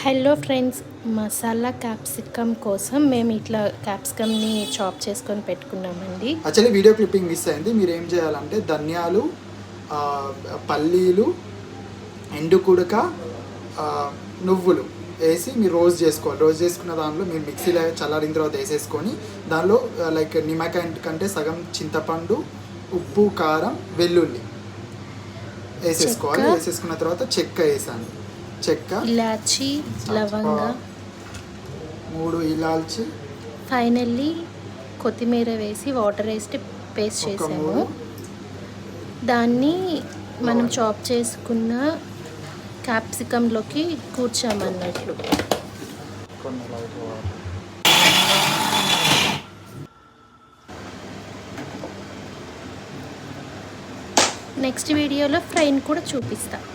Hello friends, masala capsicum కోసం మేము ఇట్లా క్యాప్సికమ్ని చాప్ చేసుకొని పెట్టుకున్నామండి. యాక్చువల్లీ వీడియో క్లిప్పింగ్ మిస్ అయింది. మీరు ఏం చేయాలంటే ధనియాలు, పల్లీలు, ఎండు కుడక, నువ్వులు వేసి మీరు రోస్ట్ చేసుకోవాలి. రోస్ట్ చేసుకున్న దానిలో మీరు మిక్సీలో చల్లారిన తర్వాత వేసేసుకొని దానిలో లైక్ నిమ్మకాయ కంటే సగం చింతపండు, ఉప్పు, కారం, వెల్లుల్లి వేసేసుకోవాలి. వేసేసుకున్న తర్వాత చెక్క వేసాను. చెక్క, ఇలాచి, లవంగ, 3 ఇలాచి, ఫైనల్లీ కొత్తిమీర వేసి వాటర్ వేసి పేస్ట్ చేసాము. దాన్ని మనం చాప్ చేసుకున్న క్యాప్సికంలోకి కూర్చామన్నట్లు. నెక్స్ట్ వీడియోలో ఫ్రైని కూడా చూపిస్తాను.